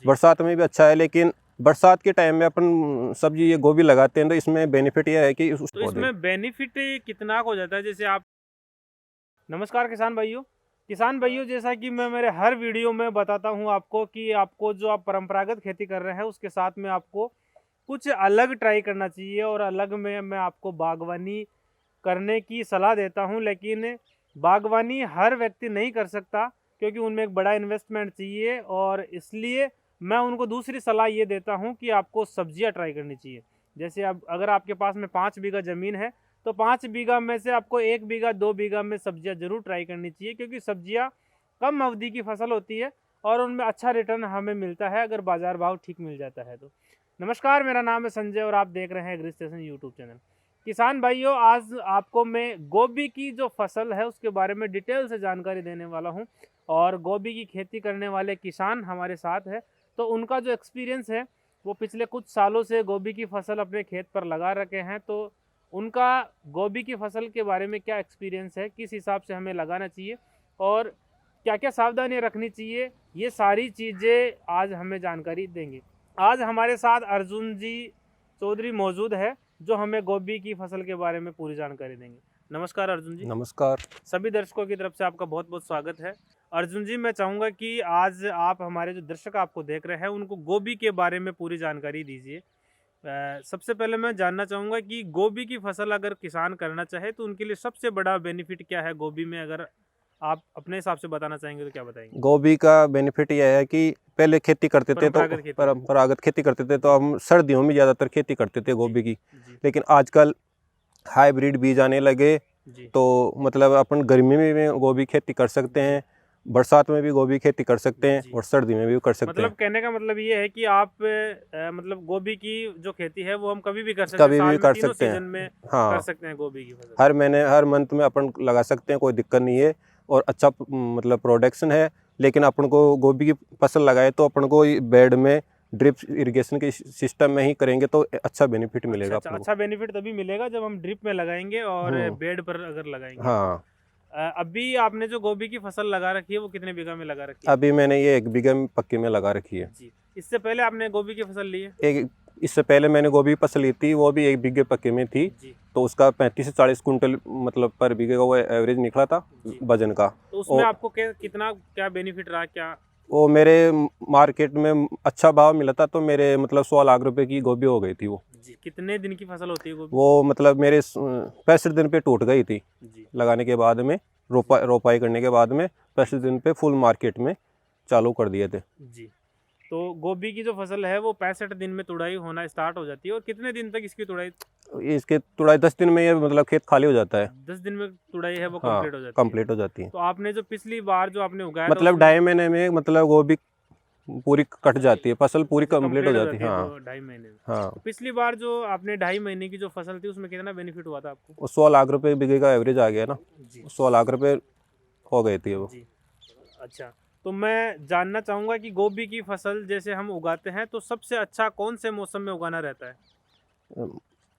बरसात में भी अच्छा है, लेकिन बरसात के टाइम में अपन सब्जी ये गोभी लगाते हैं तो इसमें बेनिफिट यह है कि तो इसमें बेनिफिट कितना हो जाता है? जैसे आप, नमस्कार किसान भाइयों, जैसा कि मैं मेरे हर वीडियो में बताता हूं आपको कि आपको जो आप परंपरागत खेती कर रहे हैं उसके साथ में आपको कुछ अलग ट्राई करना चाहिए, और अलग में मैं आपको बागवानी करने की सलाह देता हूं। लेकिन बागवानी हर व्यक्ति नहीं कर सकता, क्योंकि उनमें एक बड़ा इन्वेस्टमेंट चाहिए, और इसलिए मैं उनको दूसरी सलाह ये देता हूं कि आपको सब्जियां ट्राई करनी चाहिए। जैसे अब अगर आपके पास में 5 बीघा ज़मीन है तो 5 बीघा में से आपको 1 बीघा 2 बीघा में सब्जियां जरूर ट्राई करनी चाहिए, क्योंकि सब्जियां कम अवधि की फसल होती है और उनमें अच्छा रिटर्न हमें मिलता है अगर बाजार भाव ठीक मिल जाता है तो। नमस्कार, मेरा नाम है संजय और आप देख रहे हैं एग्री स्टेशन यूट्यूब चैनल। किसान भाइयों, आज आपको मैं गोभी की जो फसल है उसके बारे में डिटेल से जानकारी देने वाला हूं, और गोभी की खेती करने वाले किसान हमारे साथ है, तो उनका जो एक्सपीरियंस है वो पिछले कुछ सालों से गोभी की फसल अपने खेत पर लगा रखे हैं। तो उनका गोभी की फसल के बारे में क्या एक्सपीरियंस है, किस हिसाब से हमें लगाना चाहिए और क्या क्या सावधानियां रखनी चाहिए, ये सारी चीज़ें आज हमें जानकारी देंगे। आज हमारे साथ अर्जुन जी चौधरी मौजूद है, जो हमें गोभी की फसल के बारे में पूरी जानकारी देंगे। नमस्कार अर्जुन जी। नमस्कार। सभी दर्शकों की तरफ से आपका बहुत बहुत स्वागत है। अर्जुन जी, मैं चाहूँगा कि आज आप हमारे जो दर्शक आपको देख रहे हैं उनको गोभी के बारे में पूरी जानकारी दीजिए। सबसे पहले मैं जानना चाहूँगा कि गोभी की फसल अगर किसान करना चाहे तो उनके लिए सबसे बड़ा बेनिफिट क्या है गोभी में? अगर आप अपने हिसाब से बताना चाहेंगे तो क्या बताएंगे? गोभी का बेनिफिट यह है कि पहले खेती करते थे तो परंपरागत खेती। परंपरागत खेती करते थे तो हम सर्दियों में ज़्यादातर खेती करते थे गोभी की। जी लेकिन आजकल हाइब्रिड बीज आने लगे, जी तो मतलब अपन गर्मी में भी गोभी खेती कर सकते हैं, बरसात में भी गोभी खेती कर सकते हैं जी। और सर्दी में भी कर सकते मतलब हैं। कहने का मतलब ये है कि आप मतलब गोभी की जो खेती है वो हम कभी भी कर सकते हैं, कभी भी साल में कर तीनों सकते सीजन हैं। में कर हाँ, सकते हैं गोभी की फसल। हर महीने हर मंथ में अपन लगा सकते हैं, कोई दिक्कत नहीं है और अच्छा मतलब प्रोडक्शन है। लेकिन अपन को गोभी की फसल लगाए तो अपन को बेड में ड्रिप इरिगेशन के सिस्टम में ही करेंगे तो अच्छा बेनिफिट मिलेगा अपन को। अच्छा बेनिफिट तभी मिलेगा जब हम ड्रिप में लगाएंगे और हम्म। बेड पर अगर लगाएंगे तो। हाँ, अभी आपने जो गोभी की फसल लगा रखी है वो कितने बीघा में लगा रखी है? अभी मैंने ये 1 बीघे में पक्के में लगा रखी है। जी। इससे पहले आपने गोभी की फसल ली है? एक इससे पहले मैंने गोभी की फसल ली थी, वो भी 1 बीघे पक्के में थी। जी तो उसका 35 से 40 कुंटल मतलब पर बीघे का वो एवरेज निकला था जी। वजन का। तो उसमें और आपको कितना क्या बेनिफिट रहा क्या? वो मेरे मार्केट में अच्छा भाव मिला था, तो मेरे मतलब 100 लाख रुपए की गोभी हो गई थी वो। जी। कितने दिन की फसल होती है गोभी? वो मतलब मेरे 65 दिन पे टूट गई थी। जी लगाने के बाद में रोपाई करने के बाद में 65 दिन पे फुल मार्केट में चालू कर दिए थे। जी। तो गोभी की जो फसल है वो 65 दिन में तुड़ाई होना स्टार्ट हो जाती है, और कितने दिन तक इसकी तुड़ाई? इसके तुड़ाई 10 दिन में ये मतलब खेत खाली हो जाता है। 10 दिन में तुड़ाई है वो हाँ, कंप्लीट हो जाती है। कंप्लीट हो जाती है। तो आपने जो पिछली बार जो आपने उगाया था मतलब उसमें 2.5 महीने में मतलब गोभी पूरी कट जाती है, फसल पूरी कंप्लीट हो कंप्लीट हो जाती जाती है। है हाँ 2.5 महीने में। हाँ। तो पिछली बार जो आपने 2.5 महीने की जो फसल थी उसमें कितना बेनिफिट हुआ था आपको? वो 100 लाख रुपए बीघे का एवरेज आ गया ना, जी 100 लाख रुपए हो गए थे वो। जी। अच्छा, तो मैं जानना चाहूँगा कि गोभी की फसल जैसे हम उगाते हैं तो सबसे अच्छा कौन से मौसम में उगाना रहता है?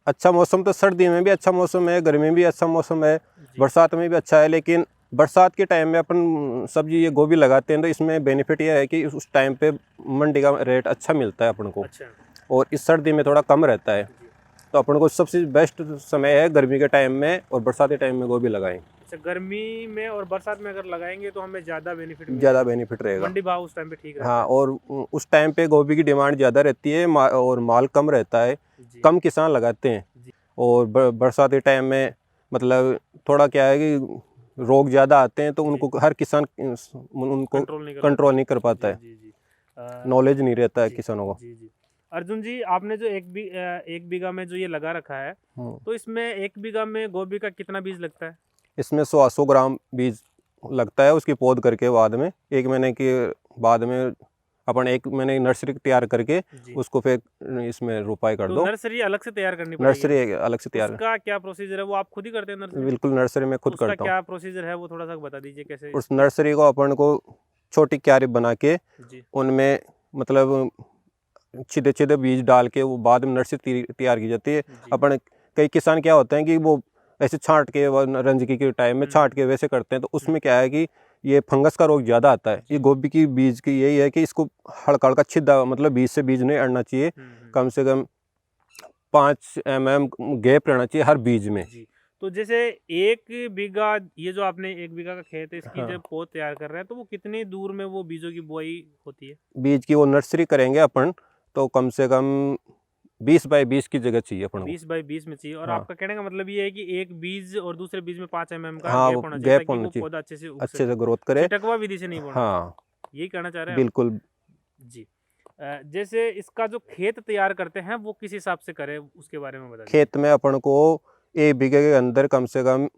अच्छा मौसम तो सर्दी में भी अच्छा मौसम है, गर्मी में भी अच्छा मौसम है, जी बरसात में भी अच्छा है। लेकिन बरसात के टाइम में अपन सब्जी ये गोभी लगाते हैं तो इसमें बेनिफिट यह है कि उस टाइम पे मंडी का रेट अच्छा मिलता है अपन को, अच्छा और इस सर्दी में थोड़ा कम रहता है। जी। तो अपन को सबसे बेस्ट समय है गर्मी के टाइम में और बरसात के टाइम में गोभी लगाएं, अच्छा, गर्मी में और बरसात में अगर लगाएंगे तो हमें ज़्यादा बेनिफिट ज़्यादा मिलेगा, बेनिफिट रहेगा। मंडी भाव उस टाइम पे ठीक रहता हाँ, है। और उस टाइम पे गोभी की डिमांड ज़्यादा रहती है और माल कम रहता है, जी कम किसान लगाते हैं। जी और बरसात के टाइम में मतलब थोड़ा क्या है कि रोग ज़्यादा आते हैं, तो जी। उनको हर किसान उनको कंट्रोल नहीं कर पाता। कंट्रोल नहीं कर पाता जी है, जी जी। नॉलेज नहीं रहता है जी किसानों को। जी जी। अर्जुन जी, आपने जो 1 बीघा में जो ये लगा रखा है, तो इसमें 1 बीघा में गोभी का कितना बीज लगता है? इसमें 100 ग्राम बीज लगता है उसकी पौध करके बाद में, 1 महीने के बाद में अपन 1 महीने नर्सरी तैयार करके जी। उसको फिर इसमें रोपाई कर तो दो। नर्सरी अलग से तैयार करनी पड़ेगी नर्सरी हमें? अलग से तैयार, उसका क्या प्रोसीजर है, वो आप खुद ही करते हैं नर्सरी में? बिल्कुल नर्सरी में तो खुद उसका करता हूँ। क्या प्रोसीजर है वो थोड़ा सा बता दीजिए कैसे? उस नर्सरी को अपन को छोटी क्यारी बना के जी उनमें मतलब सीधे सीधे बीज डाल के वो बाद में नर्सरी तैयार की जाती है। जी अपन कई किसान क्या होते हैं कि वो ऐसे छांट के रंजकी के टाइम में छांट के वैसे करते हैं, तो उसमें क्या है कि ये फंगस का रोग ज़्यादा आता है। ये गोभी की बीज की यही है कि इसको हल्का हल्का छिद्दा, मतलब बीज से बीज नहीं अड़ना चाहिए, कम से कम 5 mm गैप रहना चाहिए हर बीज में। जी। तो जैसे 1 बीघा, ये जो आपने 1 बीघा का खेत है, इसकी हाँ। जब पौध तैयार कर रहे हैं तो वो कितनी दूर में वो बीजों की बुआई होती है? बीज की वो नर्सरी करेंगे अपन तो कम से कम 20 बाई 20 की जगह चाहिए अपन को। 20 बाई 20 में चाहिए। और हाँ। आपका कहने का मतलब ये है कि एक बीज और दूसरे बीज में 5 mm का हाँ, गैप वो होना चाहिए, गैप ताकि होना वो चाहिए, पौधा अच्छे से उग अच्छे सके। से ग्रोथ करे। छिटकवा विधि से नहीं बोना हाँ, यही कहना चाह रहे हैं आप? बिल्कुल। जी। जैसे इसका जो खेत तैयार करते हैं वो किस हिसाब से करें, उसके बारे में बता दीजिए। खेत में अपन को 1 बीघे के अंदर कम से कम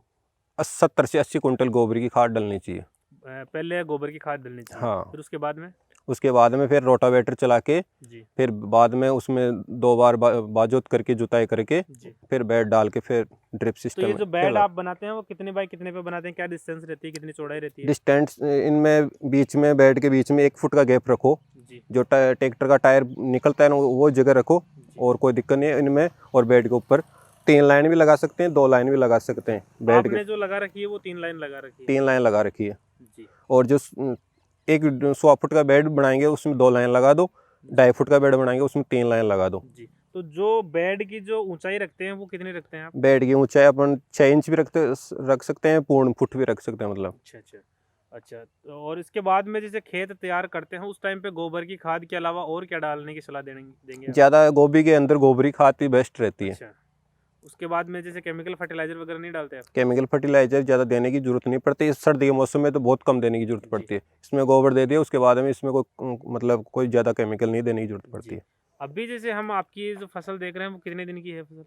70 से 80 कुंटल गोबर की खाद डलनी चाहिए। पहले गोबर की खाद डलनी चाहिए। हाँ। फिर उसके बाद में? उसके बाद में फिर रोटावेटर चला के, जी फिर बाद में उसमें 2 बार बाजोत करके जुताई करके, जी। फिर बेड डाल के फिर ड्रिप तो सिस्टम ये जो में बेड आप बनाते हैं वो कितने बाय कितने पे बनाते हैं? क्या डिस्टेंस रहती है, कितनी चौड़ाई रहती है? डिस्टेंस इनमें बीच में, बेड के बीच में 1 फुट का गैप रखो। जी जो ट्रैक्टर का टायर निकलता है ना वो जगह रखो, जी। और कोई दिक्कत नहीं है इनमें। और बेड के ऊपर 3 लाइन भी लगा सकते हैं, 2 लाइन भी लगा सकते हैं। बेड के आपने जो लगा रखी है वो 3 लाइन लगा रखी है? 3 लाइन लगा रखी है। जी और जो एक 100 फुट का बेड बनाएंगे उसमें 2 लाइन लगा दो, 2.5 फुट का बेड बनाएंगे उसमें 3 लाइन लगा दो। जी। तो जो बेड की जो ऊंचाई रखते हैं वो कितनी रखते हैं आप? बेड की ऊंचाई अपन 6 इंच भी रख सकते हैं, पूर्ण फुट भी रख सकते हैं, मतलब। अच्छा अच्छा अच्छा। तो और इसके बाद में जैसे खेत तैयार करते हैं उस टाइम पे गोबर की खाद के अलावा और क्या डालने की सलाह देंगे आप? ज़्यादा गोभी के अंदर गोबरी खाद ही बेस्ट रहती है। अच्छा। उसके बाद में जैसे केमिकल फर्टिलाइजर वगैरह नहीं डालते आप? केमिकल फर्टिलाइजर ज़्यादा देने की जरूरत नहीं पड़ती। इस सर्दी के मौसम में तो बहुत कम देने की जरूरत पड़ती है। इसमें गोबर दे दिया, उसके बाद में इसमें कोई मतलब कोई ज़्यादा केमिकल नहीं देने की जरूरत पड़ती जी। है। अभी जैसे हम आपकी जो फसल देख रहे हैं वो कितने दिन की है फसल?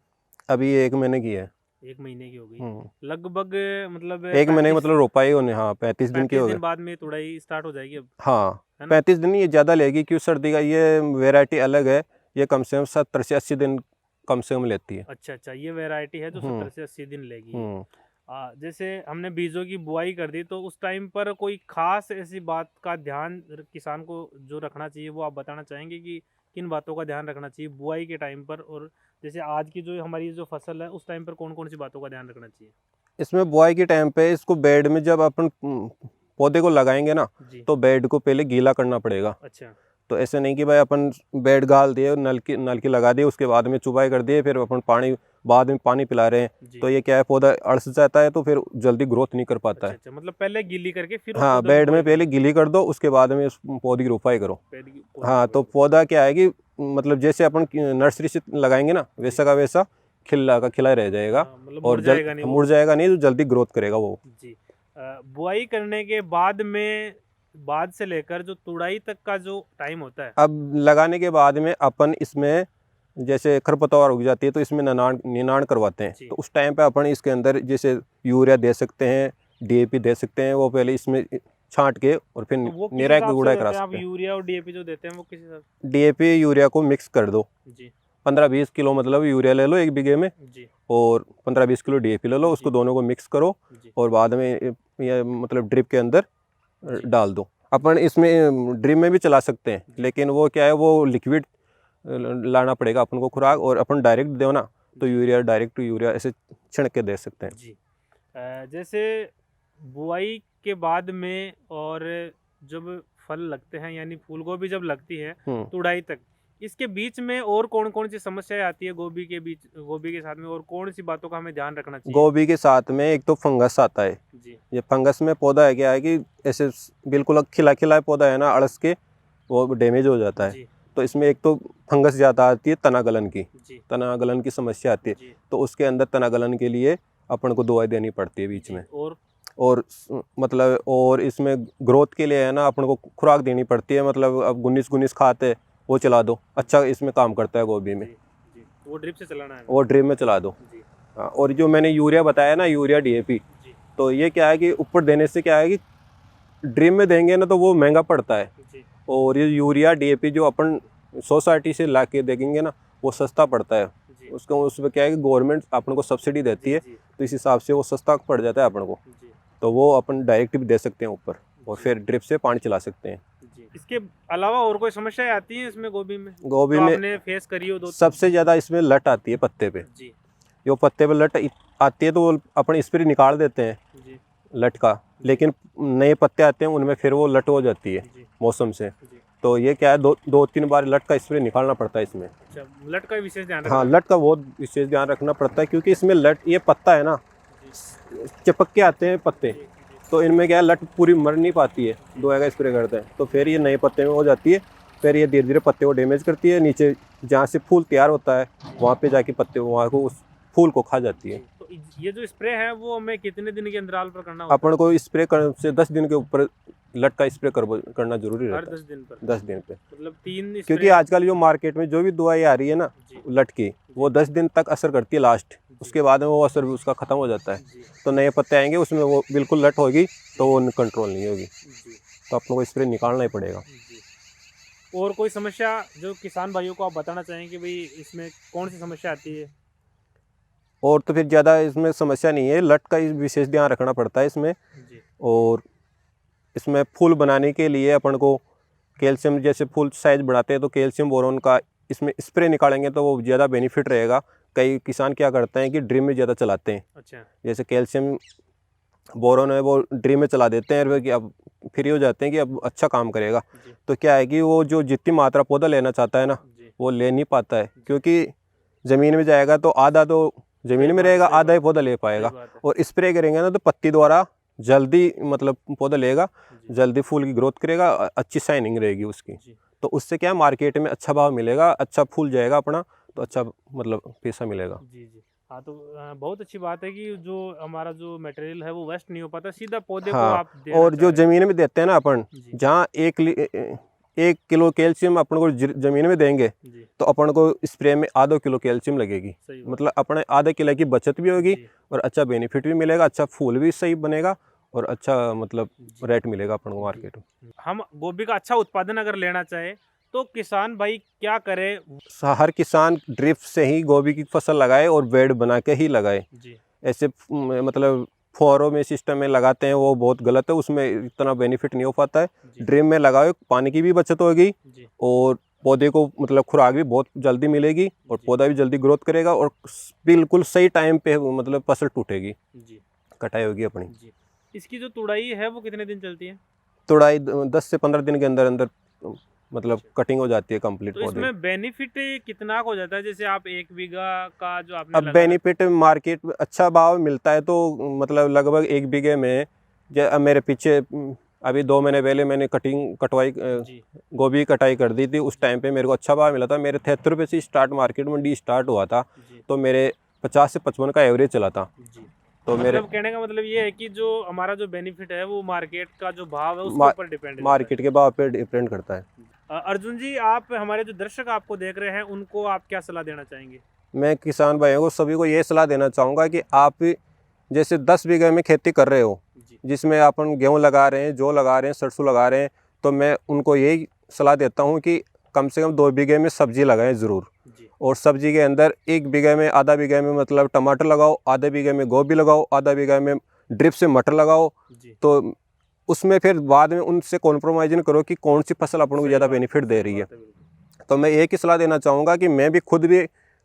अभी ये 1 महीने की है। 1 महीने की हो गई हम्म। लगभग। मतलब 1 महीने की 35 मतलब रोपाई होने, हाँ 35 दिन की 35 हो दिन गए। बाद में तुड़ाई स्टार्ट हो जाएगी अब, हाँ, है ना? 35 दिन ये ज़्यादा लेगी, क्यों सर्दी का ये वैरायटी अलग है। ये कम से कम 70 से 80 दिन कम से कम लेती है। अच्छा अच्छा, ये वैरायटी है जो 70 से 80 दिन लेगी। हम्म। जैसे हमने बीजों की बुआई कर दी तो उस टाइम पर कोई खास ऐसी बात का ध्यान किसान को जो रखना चाहिए वो आप बताना चाहेंगे कि किन बातों का ध्यान रखना चाहिए बुआई के टाइम पर? और जैसे आज की जो हमारी जो फसल है उस टाइम पर कौन कौन सी बातों का ध्यान रखना चाहिए? इसमें बुआई के टाइम पे इसको बेड में जब अपन पौधे को लगाएंगे ना, जी। तो बेड को पहले गीला करना पड़ेगा। अच्छा। तो ऐसे नहीं कि भाई अपन बेड गाल दिए, नलकी लगा दिए, उसके बाद में चुबाई कर दिए, फिर अपन बाद में पानी पिला रहे हैं, जी। तो ये क्या है, पौधा अड़स जाता है, तो फिर जल्दी ग्रोथ नहीं कर पाता अच्छा है। अच्छा, मतलब पहले गीली करके फिर हाँ, बेड में पहले गीली कर दो, उसके बाद में उस पौधे की रोपाई करो। हाँ, तो पौधा क्या है कि मतलब जैसे अपन नर्सरी से लगाएंगे ना, वैसा का वैसा खिला रह जाएगा। मतलब और मुड़ जाएगा नहीं, तो जल्दी ग्रोथ करेगा वो। जी। बुआई करने के बाद में, बाद से लेकर जो तुड़ाई तक का जो टाइम होता है, अब लगाने के बाद में अपन इसमें जैसे खरपतवार उग जाती है तो इसमें निनाण करवाते हैं। जी। तो उस टाइम पे अपन इसके अंदर जैसे यूरिया दे सकते हैं, डीएपी दे सकते हैं, वो पहले इसमें छांट के और फिर तो वो किस निराई हिसाब से गुड़ाई देते करा हैं आप? सकते हैं। यूरिया और डीएपी जो देते हैं वो किस हिसाब से? डीएपी यूरिया को मिक्स कर दो। जी 15-20 किलो मतलब यूरिया ले लो 1 बीघे में, जी और 15-20 किलो डीएपी ले लो, उसको जी। दोनों को मिक्स करो, जी और बाद में ये मतलब ड्रिप के अंदर जी। डाल दो। अपन इसमें ड्रिप में भी चला सकते हैं, लेकिन वो क्या है, वो लिक्विड लाना पड़ेगा अपन को खुराक, और अपन डायरेक्ट दो ना तो यूरिया, डायरेक्ट यूरिया ऐसे छिड़क के दे सकते हैं। जी। जैसे बुआई के बाद में और जब फल लगते हैं यानी फूल गोभी जब लगती है तुड़ाई तक, इसके बीच में और कौन कौन सी समस्याएं आती है गोभी के बीच, गोभी के साथ में और कौन सी बातों का हमें ध्यान रखना चाहिए? गोभी के साथ में एक तो फंगस आता है। जी ये फंगस में पौधा है क्या है कि ऐसे बिल्कुल खिला पौधा है ना, अड़स के वो डैमेज हो जाता है। जी तो इसमें एक तो फंगस ज़्यादा आती है, तना गलन की, जी तना गलन की समस्या आती है। जी। तो उसके अंदर तना गलन के लिए अपन को दवाई देनी पड़ती है बीच में। और मतलब और इसमें ग्रोथ के लिए है ना, अपन को खुराक देनी पड़ती है। मतलब अब 19 खाते वो चला दो, अच्छा इसमें काम करता है गोभी में। जी। वो ड्रिप से चलाना है? वो ड्रिप में चला दो। जी। हाँ, और जो मैंने यूरिया बताया ना, यूरिया डीएपी, तो ये क्या है कि ऊपर देने से क्या है कि ड्रिप में देंगे ना तो वो महंगा पड़ता है। जी। और ये यूरिया डीएपी जो अपन सोसाइटी से ला के देंगे ना, वो सस्ता पड़ता है। जी। उसको उसमें क्या है कि गवर्नमेंट अपन को सब्सिडी देती है, तो इस हिसाब से वो सस्ता पड़ जाता है अपन को। तो वो अपन डायरेक्ट भी दे सकते हैं ऊपर, और फिर ड्रिप से पानी चला सकते हैं। इसके अलावा और कोई समस्याएं आती हैं इसमें गोभी में? गोभी में आपने फेस करी हो? सबसे ज़्यादा इसमें लट आती है पत्ते पे। जी। जो पत्ते पे लट आती है तो वो अपन स्प्रे निकाल देते हैं, जी। लट का, लेकिन नए पत्ते आते हैं उनमें फिर वो लट हो जाती है जी मौसम से। जी। तो ये क्या है, दो तीन बार लट का स्प्रे निकालना पड़ता है इसमें। अच्छा, लट का विशेष ध्यान हाँ, रखना लट का बहुत विशेष ध्यान रखना पड़ता है, क्योंकि इसमें लट, ये पत्ता है ना, है। चिपक के आते हैं पत्ते, जी जी तो इनमें क्या है, लट पूरी मर नहीं पाती है, दो का स्प्रे करते हैं तो फिर ये नए पत्ते में हो जाती है, फिर ये धीरे धीरे पत्ते को डैमेज करती है, नीचे जहाँ से फूल तैयार होता है वहाँ पे जाके पत्ते वहाँ को उस फूल को खा जाती है। तो ये जो स्प्रे है वो हमें कितने दिन के अंतराल पर करना होता अपन को स्प्रे करने से 10 दिन के ऊपर लट का स्प्रे करना जरूरी है? हर रहता 10 दिन पर? है, 10 दिन पे। मतलब 3 क्योंकि स्प्रे? आजकल जो मार्केट में जो भी दवाई आ रही है ना जी लट की, वो 10 दिन तक असर करती है लास्ट, उसके बाद में वो असर भी उसका ख़त्म हो जाता है। जी तो नए पत्ते आएंगे उसमें वो बिल्कुल लट होगी, तो वो कंट्रोल नहीं होगी, जी तो अपने को स्प्रे निकालना ही पड़ेगा। जी। और कोई समस्या जो किसान भाइयों को आप बताना चाहेंगे कि भाई इसमें कौन सी समस्या आती है? और तो फिर ज़्यादा इसमें समस्या नहीं है, लट का ही विशेष ध्यान रखना पड़ता है इसमें। जी और इसमें फूल बनाने के लिए अपन को कैल्शियम, जैसे फूल साइज बढ़ाते हैं तो कैल्शियम बोरोन का इसमें स्प्रे निकालेंगे तो वो ज़्यादा बेनिफिट रहेगा। कई किसान क्या करते हैं कि ड्रिम में ज़्यादा चलाते हैं, अच्छा जैसे कैल्शियम बोरोन है वो ड्रिम में चला देते हैं, और कि अब फ्री हो जाते हैं कि अब अच्छा काम करेगा। जी तो क्या है कि वो जो जितनी मात्रा पौधा लेना चाहता है ना, जी वो ले नहीं पाता है, क्योंकि ज़मीन में जाएगा तो आधा तो ज़मीन में रहेगा, आधा ही पौधा ले पाएगा। सही बात है। और स्प्रे करेंगे ना तो पत्ती द्वारा जल्दी मतलब पौधा लेगा, जी जल्दी फूल की ग्रोथ करेगा, अच्छी शाइनिंग रहेगी उसकी। जी तो उससे क्या है, मार्केट में अच्छा भाव मिलेगा, अच्छा फूल जाएगा अपना, तो अच्छा मतलब पैसा मिलेगा। जी जी। हाँ तो बहुत अच्छी बात है कि जो हमारा जो मटेरियल है वो वेस्ट नहीं हो पाता, सीधा पौधे को हाँ, आप देना और चाह जो रहे हैं। ज़मीन में देते हैं ना अपन, जी जहाँ 1 किलो कैल्शियम अपन को ज़मीन में देंगे जी तो अपन को स्प्रे में आधा किलो कैल्शियम लगेगी। सही बात। मतलब अपने आधे किलो की बचत भी होगी, जी और अच्छा बेनिफिट भी मिलेगा, अच्छा फूल भी सही बनेगा, और अच्छा मतलब जी। रेट मिलेगा अपन को मार्केट में। हम गोभी का अच्छा उत्पादन अगर लेना चाहे तो किसान भाई क्या करे? हर किसान ड्रिप से ही गोभी की फसल लगाए और बेड बना के ही लगाए। जी ऐसे मतलब फुहारों में सिस्टम में लगाते हैं वो बहुत गलत है, उसमें इतना बेनिफिट नहीं हो पाता है। जी ड्रिप में लगाओ, पानी की भी बचत होगी, जी और पौधे को मतलब खुराक भी बहुत जल्दी मिलेगी, और जी। पौधा भी जल्दी ग्रोथ करेगा, और बिल्कुल सही टाइम पे मतलब फसल टूटेगी, जी कटाई होगी अपनी। जी। इसकी जो तुड़ाई है वो कितने दिन चलती है? तुड़ाई 10 से 15 दिन के अंदर अंदर मतलब कटिंग हो जाती है कंप्लीट तो पौधे। इसमें बेनिफिट कितना हो जाता है? जैसे आप 1 बीघा का जो आपने अब लगाया। बेनिफिट मार्केट में अच्छा भाव मिलता है तो मतलब लगभग 1 बीघे में, अब मेरे पीछे अभी 2 महीने पहले मैंने कटवाई जी गोभी की कटाई कर दी थी, उस टाइम पे मेरे को अच्छा भाव मिला था। मेरे 73 रुपये से स्टार्ट मार्केट मंडी स्टार्ट हुआ था, जी तो मेरे 50 से 55 का एवरेज चला था। जी। तो मेरे मतलब कहने का मतलब ये है कि जो हमारा जो बेनिफिट है वो मार्केट का जो भाव है उसके ऊपर डिपेंड करता है। मार्केट के भाव पे डिपेंड करता है। अर्जुन जी, आप हमारे जो दर्शक आपको देख रहे हैं उनको आप क्या सलाह देना चाहेंगे? मैं किसान भाइयों को सभी को ये सलाह देना चाहूँगा कि आप जैसे 10 बीघे में खेती कर रहे हो, जी जिसमें अपन गेहूँ लगा रहे हैं, जौ लगा रहे हैं, सरसों लगा रहे हैं, तो मैं उनको यही सलाह देता हूँ कि कम से कम 2 बीघे में सब्जी लगाएं ज़रूर। जी और सब्जी के अंदर 1 बीघे में, आधा बीघे में मतलब टमाटर लगाओ, आधे बीघे में गोभी लगाओ, आधा बीघे में ड्रिप से मटर लगाओ। जी। तो उसमें फिर बाद में उनसे कॉम्प्रोमाइज़ नहीं करो कि कौन सी फसल अपन को सही ज़्यादा बात है, बेनिफिट दे सही रही है। बात बिल्कुल। तो मैं एक ही सलाह देना चाहूँगा कि मैं भी खुद भी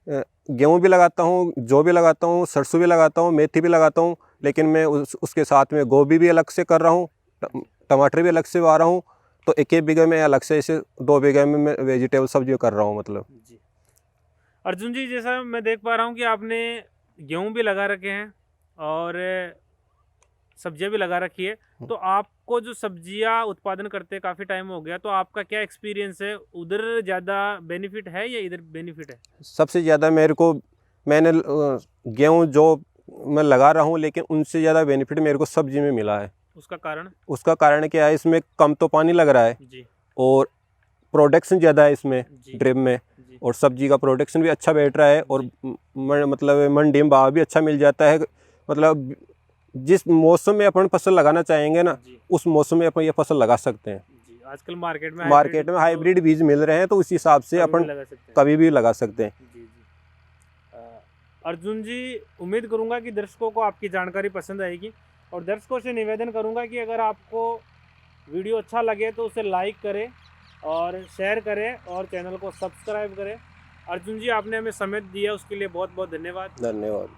गेहूँ भी लगाता हूँ, जौ भी लगाता हूँ, सरसों भी लगाता हूँ, मेथी भी लगाता हूँ, लेकिन मैं उसके साथ में गोभी भी अलग से कर रहा हूँ, टमाटर भी अलग से उगा रहा हूँ। तो 1-1 बीघे में अलग से, ऐसे 2 बीघे में मैं वेजिटेबल सब्जी कर रहा हूँ मतलब। जी अर्जुन जी, जैसा मैं देख पा रहा हूँ कि आपने गेहूं भी लगा रखे हैं और सब्जियां भी लगा रखी है, तो आपको जो सब्जियां उत्पादन करते काफ़ी टाइम हो गया, तो आपका क्या एक्सपीरियंस है? उधर ज़्यादा बेनिफिट है या इधर बेनिफिट है? सबसे ज़्यादा मैंने गेहूँ जो मैं लगा रहा हूँ, लेकिन उनसे ज़्यादा बेनिफिट मेरे को सब्जी में मिला है। उसका कारण? उसका कारण क्या है, इसमें कम तो पानी लग रहा है, जी और प्रोडक्शन ज़्यादा है इसमें जी ड्रिप में, जी और सब्जी का प्रोडक्शन भी अच्छा बैठ रहा है, और मतलब मंडी में भाव भी अच्छा मिल जाता है। मतलब जिस मौसम में अपन फसल लगाना चाहेंगे ना, जी उस मौसम में अपन ये फसल लगा सकते हैं। जी। आजकल मार्केट में हाइब्रिड बीज मिल रहे हैं, तो उस हिसाब से अपन लगा सकते हैं। कभी भी लगा सकते हैं। जी जी। अर्जुन जी, उम्मीद करूंगा कि दर्शकों को आपकी जानकारी पसंद आएगी, और दर्शकों से निवेदन करूंगा कि अगर आपको वीडियो अच्छा लगे तो उसे लाइक करें और शेयर करें और चैनल को सब्सक्राइब करें। अर्जुन जी, आपने हमें समय दिया उसके लिए बहुत बहुत धन्यवाद। धन्यवाद।